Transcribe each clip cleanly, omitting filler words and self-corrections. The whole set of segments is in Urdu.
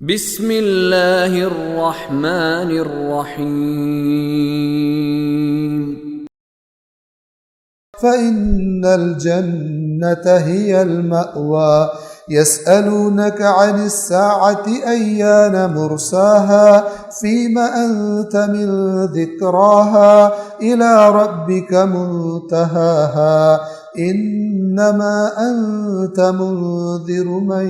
بسم اللہ الرحمن الرحیم فإن الجنة هي المأوى يسألونك عن الساعة أيان مرساها فيم أنت من ذكراها إلى ربك منتهاها إنما أنت منذر من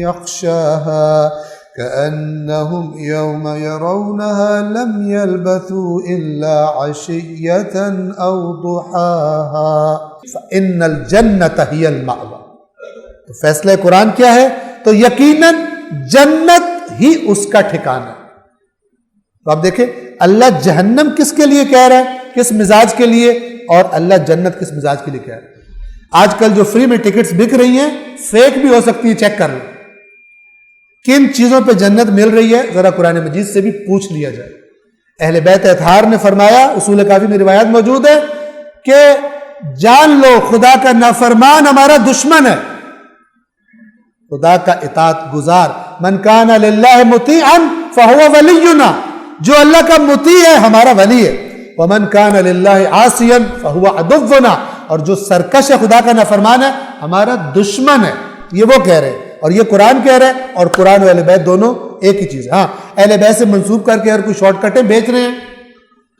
يخشاها كأنهم يوم يرونها لم يلبثوا إلا عشية أو ضحاها فإن الجنة هي المأوى. تو فیصلہ قرآن کیا ہے؟ تو یقیناً جنت ہی اس کا ٹھکانہ ہے. تو آپ دیکھیں اللہ جہنم کس کے لیے کہہ رہا ہے، کس مزاج کے لیے، اور اللہ جنت کس مزاج کے لیے کہہ رہا ہے. آج کل جو فری میں ٹکٹس بک رہی ہیں فیک بھی ہو سکتی ہیں، چیک کر لیں کن چیزوں پہ جنت مل رہی ہے، ذرا قرآن مجید سے بھی پوچھ لیا جائے. اہل بیت اطہار نے فرمایا، اصول کافی میں روایت موجود ہے کہ جان لو خدا کا نافرمان ہمارا دشمن ہے، خدا کا اطاعت گزار. من کان للہ مطیعا فہو ولینا، جو اللہ کا مطیع ہے ہمارا ولی ہے. ومن کان للہ عاصیا فہو عدونا، اور جو سرکش ہے خدا کا نافرمان ہے ہمارا دشمن ہے. یہ وہ کہہ رہے ہیں اور یہ قرآن کہہ رہے ہیں، اور قرآن و اہل بیت دونوں ایک ہی چیز ہے. ہاں اہل بیت سے منسوب کر کے اگر کوئی شارٹ کٹیں بیچ رہے ہیں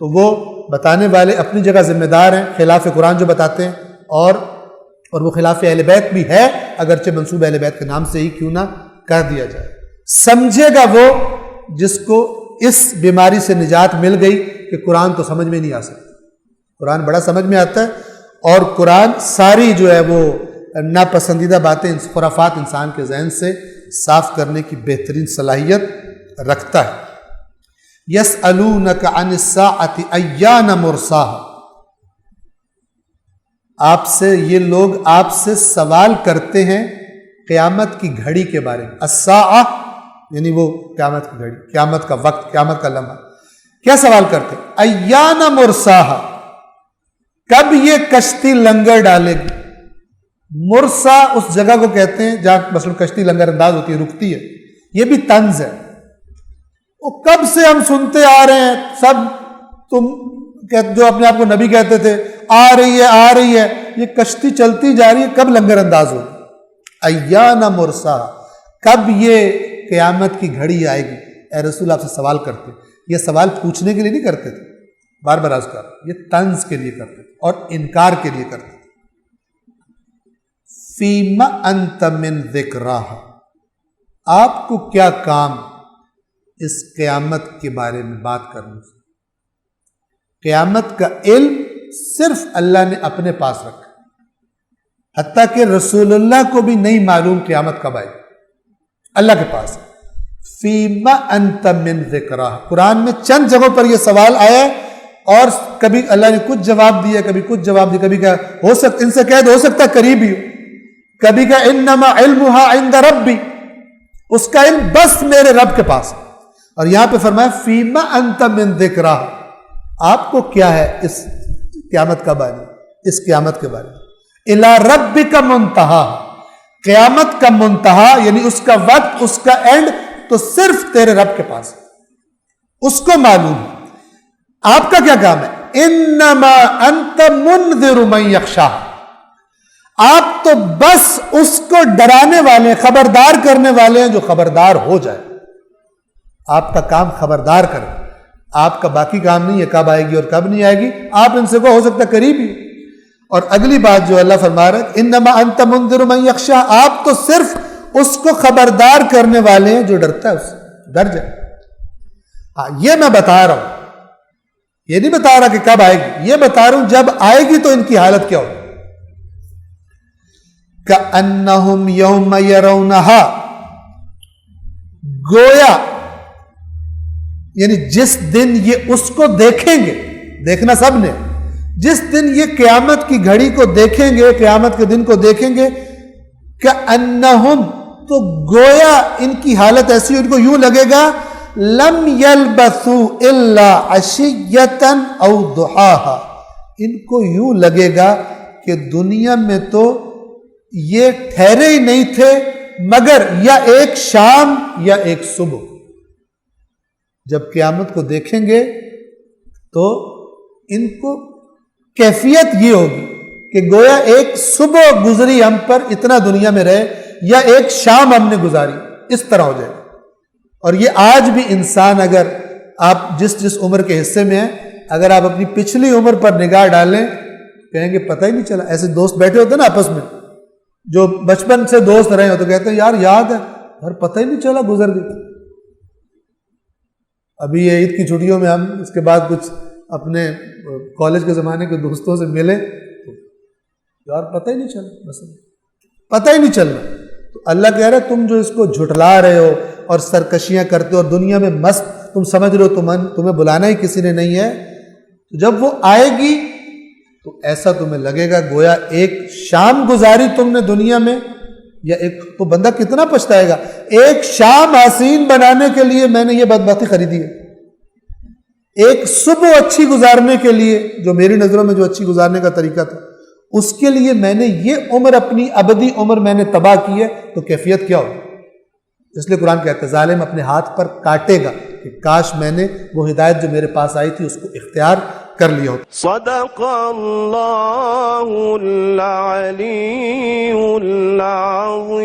تو وہ بتانے والے اپنی جگہ ذمہ دار ہیں، خلاف قرآن جو بتاتے ہیں، اور وہ خلاف اہل بیت بھی ہے، اگرچہ منسوب اہل بیت کے نام سے ہی کیوں نہ کر دیا جائے. سمجھے گا وہ جس کو اس بیماری سے نجات مل گئی کہ قرآن تو سمجھ میں نہیں آ سکتا. قرآن بڑا سمجھ میں آتا ہے، اور قرآن ساری جو ہے وہ ناپسندیدہ باتیں، خرافات انسان کے ذہن سے صاف کرنے کی بہترین صلاحیت رکھتا ہے. یسألونک عن الساعۃ ایان مرساہا، آپ سے یہ لوگ آپ سے سوال کرتے ہیں قیامت کی گھڑی کے بارے میں. الساعہ یعنی وہ قیامت کی گھڑی، قیامت کا وقت، قیامت کا لمحہ. کیا سوال کرتے ہیں؟ ایان مرساہا، کب یہ کشتی لنگر ڈالے گی. مرسا اس جگہ کو کہتے ہیں جہاں مثلا کشتی لنگر انداز ہوتی ہے، رکتی ہے. یہ بھی طنز ہے. وہ کب سے ہم سنتے آ رہے ہیں سب، تم جو اپنے آپ کو نبی کہتے تھے، آ رہی ہے آ رہی ہے، یہ کشتی چلتی جا رہی ہے، کب لنگر انداز ہوگی. ایان مرسا، کب یہ قیامت کی گھڑی آئے گی. اے رسول آپ سے سوال کرتے، یہ سوال پوچھنے کے لیے نہیں کرتے تھے، بار بار عرض کر، یہ طنز کے لیے کرتے تھے اور انکار کے لیے کرتے تھے. فیم انت من ذکراہا، آپ کو کیا کام اس قیامت کے بارے میں بات کرنے سے. قیامت کا علم صرف اللہ نے اپنے پاس رکھا، حتیٰ کہ رسول اللہ کو بھی نہیں معلوم قیامت کب آئے، اللہ کے پاس. فیم انت من ذکراہا، قرآن میں چند جگہوں پر یہ سوال آیا ہے، اور کبھی اللہ نے کچھ جواب دیا، کبھی کچھ جواب دیا. کبھی کہ ہو سکتا، ان سے قید ہو سکتا ہے قریب ہی ہو، کبھی کہ انما علمها عند ربی، اس کا علم بس میرے رب کے پاس. اور یہاں پہ فرمایا فیما انت من ذکراہا، آپ کو کیا ہے اس قیامت کا بارے، اس قیامت کے بارے میں. الی ربک منتہا، قیامت کا منتہا یعنی اس کا وقت، اس کا اینڈ تو صرف تیرے رب کے پاس، اس کو معلوم ہے. آپ کا کیا کام ہے؟ انما انت منذر من یخشاہ، آپ تو بس اس کو ڈرانے والے، خبردار کرنے والے ہیں جو خبردار ہو جائے. آپ کا کام خبردار کریں، آپ کا باقی کام نہیں ہے کب آئے گی اور کب نہیں آئے گی. آپ ان سے کو ہو سکتا ہے قریب ہی. اور اگلی بات جو اللہ فرما رہا ہے انما انت منذر من یخشاہ، آپ تو صرف اس کو خبردار کرنے والے ہیں جو ڈرتا ہے، اس سے ڈر جائے. ہاں یہ میں بتا رہا ہوں، یہ نہیں بتا رہا کہ کب آئے گی، یہ بتا رہا ہوں جب آئے گی تو ان کی حالت کیا ہوگی. کأنہم یوم یرونہا، گویا یعنی جس دن یہ اس کو دیکھیں گے، دیکھنا سب نے، جس دن یہ قیامت کی گھڑی کو دیکھیں گے، قیامت کے دن کو دیکھیں گے، کأنہم، تو گویا ان کی حالت ایسی، ان کو یوں لگے گا لم یلبثوا الا عشیۃ او ضحاہا، ان کو یوں لگے گا کہ دنیا میں تو یہ ٹھہرے ہی نہیں تھے مگر یا ایک شام یا ایک صبح. جب قیامت کو دیکھیں گے تو ان کو کیفیت یہ ہوگی کہ گویا ایک صبح گزری ہم پر، اتنا دنیا میں رہے، یا ایک شام ہم نے گزاری، اس طرح ہو جائے. اور یہ آج بھی انسان، اگر آپ جس عمر کے حصے میں ہیں، اگر آپ اپنی پچھلی عمر پر نگاہ ڈالیں کہیں گے پتہ ہی نہیں چلا. ایسے دوست بیٹھے ہوتے ہیں نا آپس میں، جو بچپن سے دوست رہے ہو تو کہتے ہیں یار یاد ہے اور پتہ ہی نہیں چلا گزر گئی. ابھی یہ عید کی چھٹیوں میں ہم اس کے بعد کچھ اپنے کالج کے زمانے کے دوستوں سے ملے تو یار پتہ ہی نہیں چلا، مثلا پتہ ہی نہیں چل رہا. تو اللہ کہہ رہا ہے تم جو اس کو جھٹلا رہے ہو اور سرکشیاں کرتے ہو اور دنیا میں مست تم سمجھ رہے ہو تمہیں بلانا ہی کسی نے نہیں ہے، تو جب وہ آئے گی تو ایسا تمہیں لگے گا گویا ایک شام گزاری تم نے دنیا میں، یا ایک تو بندہ کتنا پچھتائے گا. ایک شام حسین بنانے کے لیے میں نے یہ بدبختی خریدی ہے، ایک صبح اچھی گزارنے کے لیے جو میری نظروں میں جو اچھی گزارنے کا طریقہ تھا اس کے لیے میں نے یہ عمر، اپنی ابدی عمر میں نے تباہ کی ہے، تو کیفیت کیا ہوگی. اس لیے قرآن کہتا ہے ظالم اپنے ہاتھ پر کاٹے گا کہ کاش میں نے وہ ہدایت جو میرے پاس آئی تھی اس کو اختیار کر لیا ہوتا. صدق اللہ العلی العظیم.